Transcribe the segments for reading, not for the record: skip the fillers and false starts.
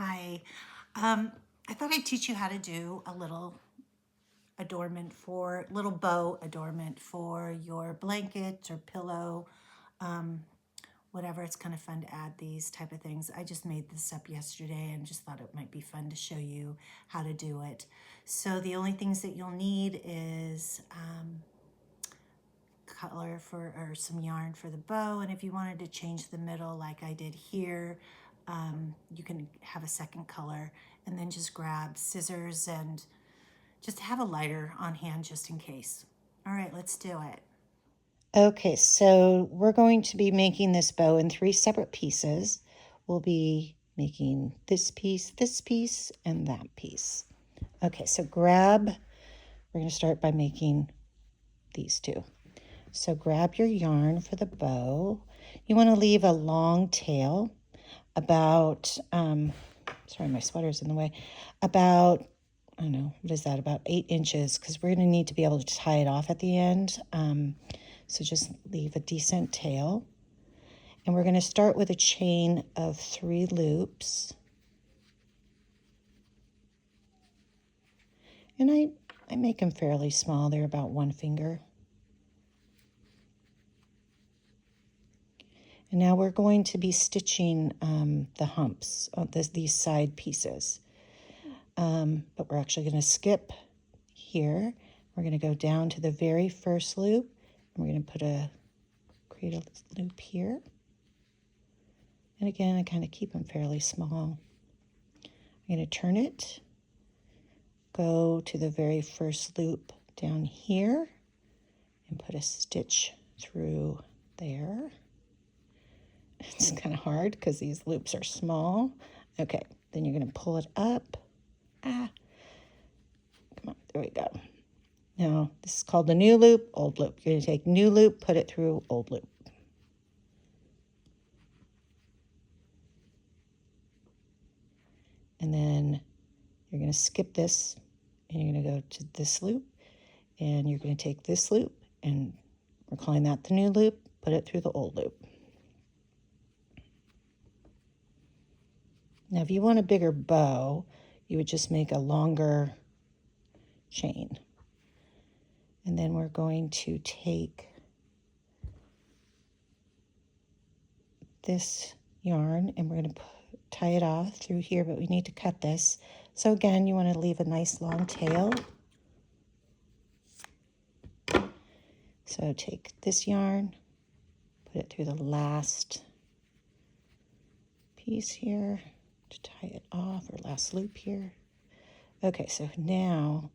Hi. I thought I'd teach you how to do a little little bow adornment for your blanket or pillow, whatever. It's kind of fun to add these type of things. I just made this up yesterday and just thought it might be fun to show you how to do it. So the only things that you'll need is color for or some yarn for the bow, and if you wanted to change the middle like I did here, you can have a second color, and then just grab scissors and just have a lighter on hand just in case. All right, let's do it. Okay, so we're going to be making this bow in 3 separate pieces. We'll be making this piece, and that piece. Okay, so we're going to start by making these two. So grab your yarn for the bow. You want to leave a long tail about, sorry, my sweater's in the way, about, I don't know, what is that, about 8 inches, because we're going to need to be able to tie it off at the end. So just leave a decent tail. And we're going to start with a chain of 3 loops. And I make them fairly small. They're about 1 finger. And now we're going to be stitching the humps on these side pieces. But we're actually going to skip here. We're going to go down to the very first loop. And we're going to create a loop here. And again, I kind of keep them fairly small. I'm going to turn it, go to the very first loop down here, and put a stitch through there. It's kind of hard because these loops are small. Okay, then you're going to pull it up. Come on, there we go. Now, this is called the new loop, old loop. You're going to take new loop, put it through old loop. And then you're going to skip this, and you're going to go to this loop, and you're going to take this loop, and we're calling that the new loop, put it through the old loop. Now, if you want a bigger bow, you would just make a longer chain. And then we're going to take this yarn and we're going to tie it off through here, but we need to cut this. So again, you want to leave a nice long tail. So take this yarn, put it through the last piece here to tie it off, or last loop here. Okay, so now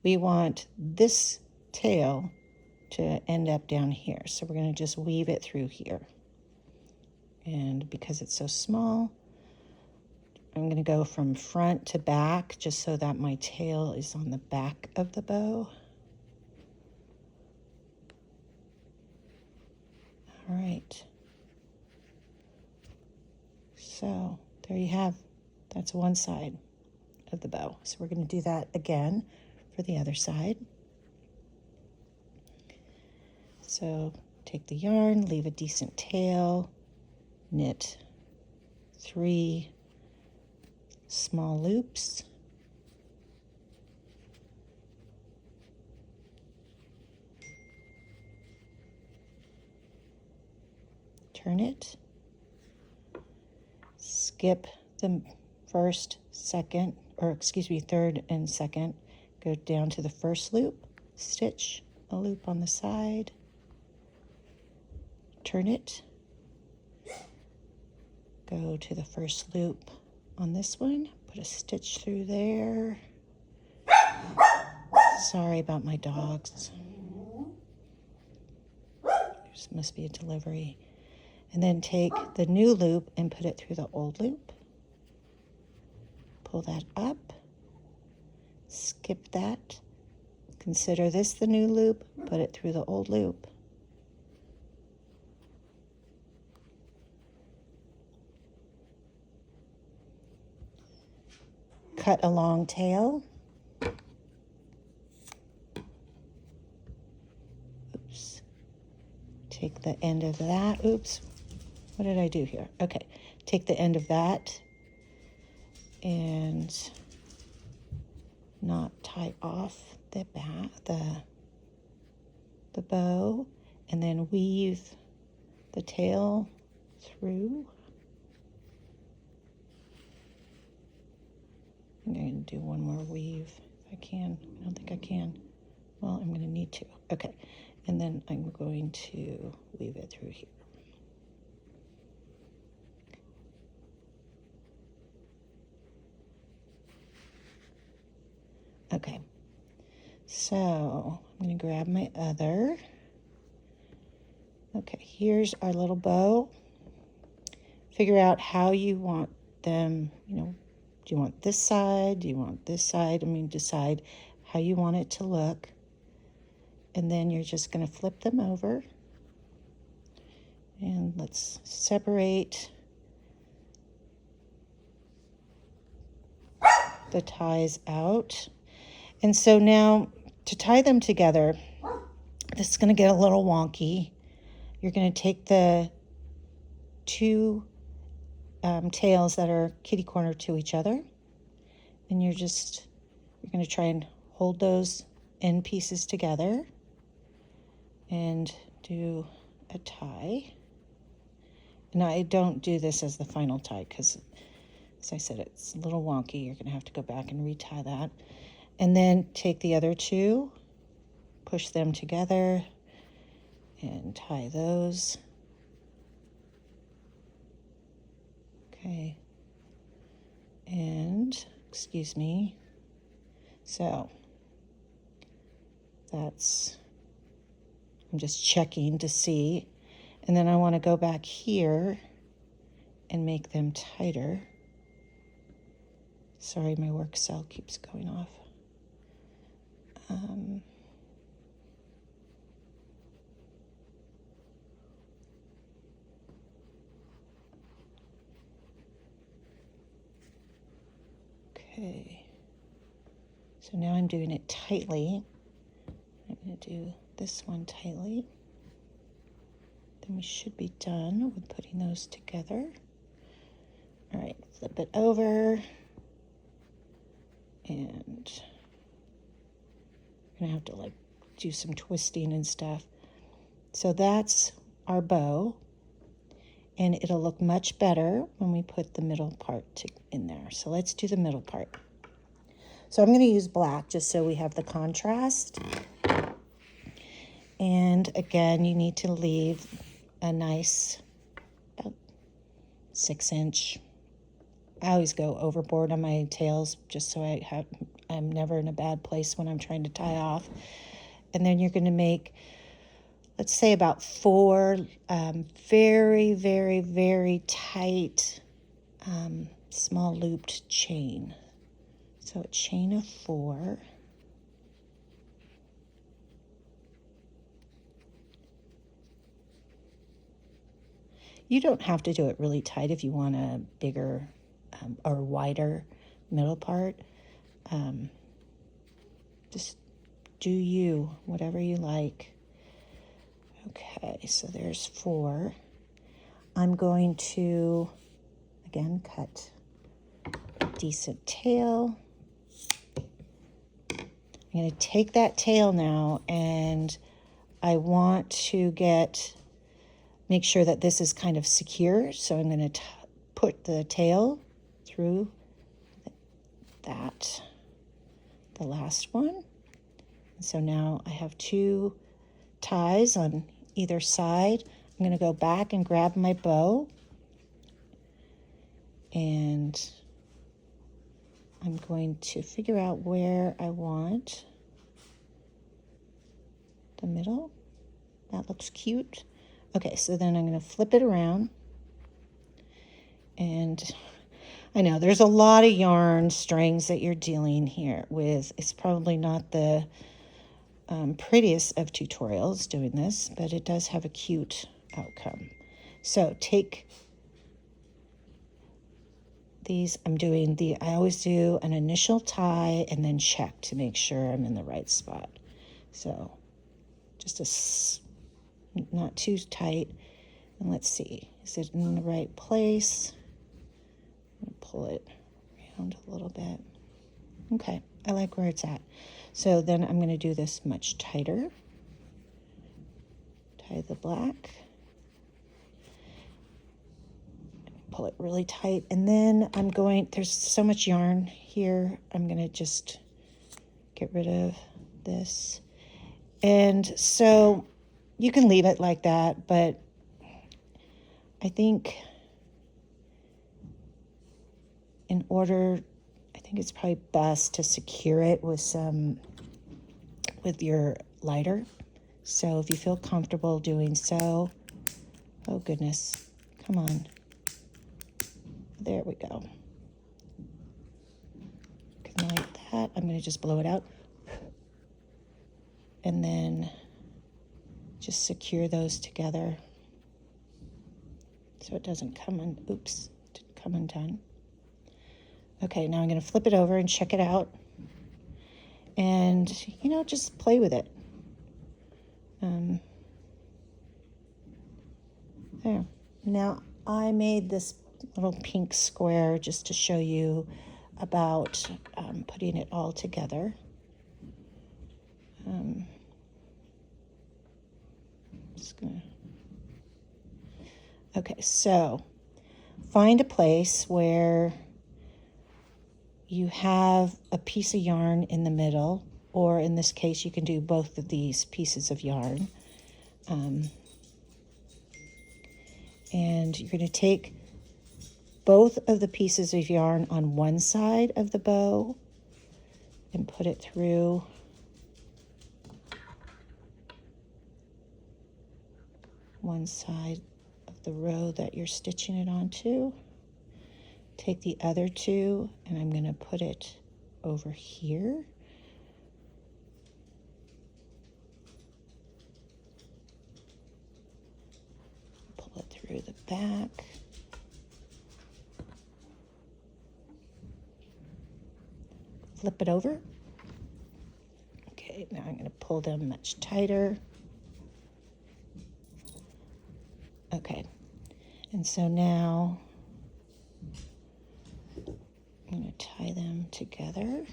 we want this tail to end up down here. So we're going to just weave it through here. And because it's so small, I'm going to go from front to back just so that my tail is on the back of the bow. All right. So there you have, that's one side of the bow. So we're going to do that again for the other side. So take the yarn, leave a decent tail, knit 3 small loops. Turn it, skip the first, second, or excuse me, third and second, go down to the first loop, stitch a loop on the side, turn it, go to the first loop on this one, put a stitch through there. Sorry about my dogs. There must be a delivery. And then take the new loop and put it through the old loop. Pull that up, skip that, consider this the new loop, put it through the old loop. Cut a long tail. Oops. Take the end of that. Oops. What did I do here? Okay. Take the end of that and not tie off the bow, and then weave the tail through. I'm going to do one more weave if I can. I don't think I can. Well, I'm going to need to. Okay, and then I'm going to weave it through here. Okay, so I'm going to grab my other. Okay, here's our little bow. Figure out how you want them, do you want this side? Do you want this side? Decide how you want it to look. And then you're just going to flip them over. And let's separate the ties out. And so now to tie them together, this is going to get a little wonky. You're going to take the two tails that are kitty corner to each other, and you're going to try and hold those end pieces together and do a tie. Now, I don't do this as the final tie because, as I said, it's a little wonky. You're going to have to go back and retie that. And then take the other two, push them together, and tie those. Okay. And, excuse me. So, I'm just checking to see. And then I want to go back here and make them tighter. Sorry, my work cell keeps going off. Okay. So now I'm doing it tightly. I'm going to do this one tightly. Then we should be done with putting those together. All right, flip it over. And I'm going to have to do some twisting and stuff. So that's our bow. And it'll look much better when we put the middle part in there. So let's do the middle part. So I'm going to use black just so we have the contrast. And again, you need to leave a nice about 6-inch. I always go overboard on my tails just so I'm never in a bad place when I'm trying to tie off. And then you're going to make, let's say, about 4 very, very, very tight small looped chain. So a chain of 4. You don't have to do it really tight if you want a bigger or wider middle part. Just do you, whatever you like. Okay, so there's 4. I'm going to, again, cut a decent tail. I'm going to take that tail now, and I want to make sure that this is kind of secure. So I'm going to put the tail through the last one. And so now I have 2 ties on either side. I'm going to go back and grab my bow, and I'm going to figure out where I want the middle. That looks cute. Okay, so then I'm going to flip it around, and I know there's a lot of yarn strings that you're dealing here with. It's probably not the prettiest of tutorials doing this, but it does have a cute outcome. So take these. I always do an initial tie and then check to make sure I'm in the right spot. So just not too tight. And let's see, is it in the right place? I'm gonna pull it around a little bit. Okay, I like where it's at. So then I'm going to do this much tighter. Tie the black. Pull it really tight. And then there's so much yarn here, I'm going to just get rid of this. And so you can leave it like that, but I think I think it's probably best to secure it with your lighter. So if you feel comfortable doing so, oh goodness, come on. There we go. Like that, I'm going to just blow it out. And then just secure those together so it doesn't come undone. Okay, now I'm going to flip it over and check it out. And, just play with it. There. Now, I made this little pink square just to show you about putting it all together. Okay, so find a place where you have a piece of yarn in the middle, or in this case, you can do both of these pieces of yarn. And you're going to take both of the pieces of yarn on one side of the bow and put it through one side of the row that you're stitching it onto. Take the other two, and I'm going to put it over here. Pull it through the back. Flip it over. Okay, now I'm going to pull them much tighter. Okay, and so now I'm going to tie them together.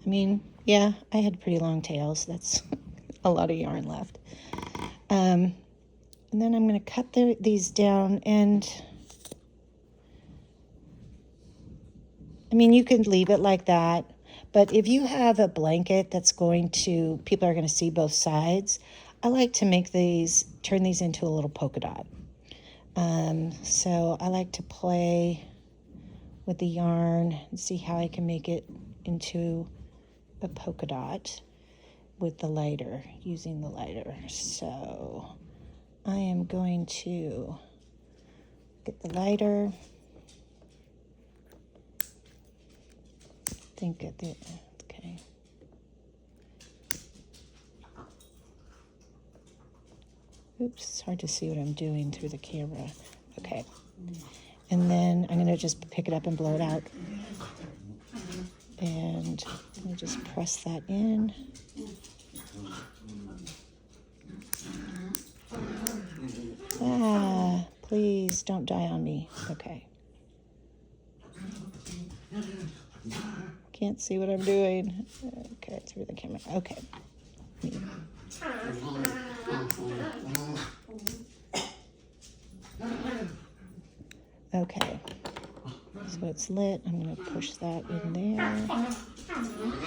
I mean, yeah, I had pretty long tails. That's a lot of yarn left. And then I'm going to cut these down, and I mean, you can leave it like that, but if you have a blanket that's people are going to see both sides, I like to turn these into a little polka dot. So I like to play with the yarn and see how I can make it into a polka dot with using the lighter. So I am going to get the lighter. Okay. Oops, it's hard to see what I'm doing through the camera. Okay. And then I'm going to just pick it up and blow it out. And let me just press that in. Please don't die on me. Okay. Can't see what I'm doing. Okay, through the camera. Okay. Okay. So it's lit. I'm going to push that in there.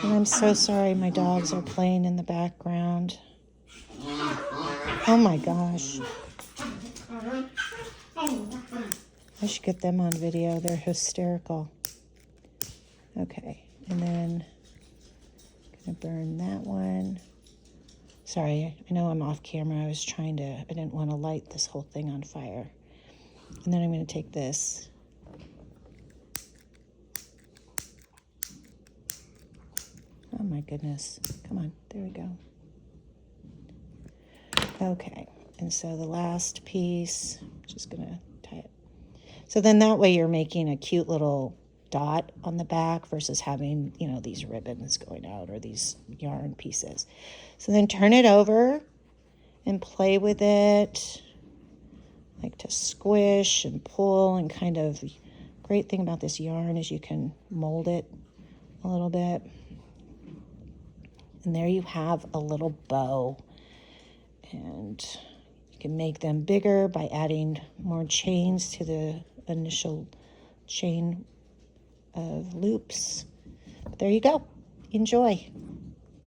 And I'm so sorry, my dogs are playing in the background. Oh my gosh. I should get them on video. They're hysterical. Okay, and then I'm gonna burn that one. Sorry, I know I'm off camera. I didn't want to light this whole thing on fire. And then I'm going to take this. Oh my goodness. Come on, there we go. Okay, and so the last piece, just going to tie it. So then that way you're making a cute little dot on the back versus having, you know, these ribbons going out or these yarn pieces. So then turn it over and play with it. Like to squish and pull and kind of, great thing about this yarn is you can mold it a little bit. And there you have a little bow. And you can make them bigger by adding more chains to the initial chain of loops. But there you go. Enjoy.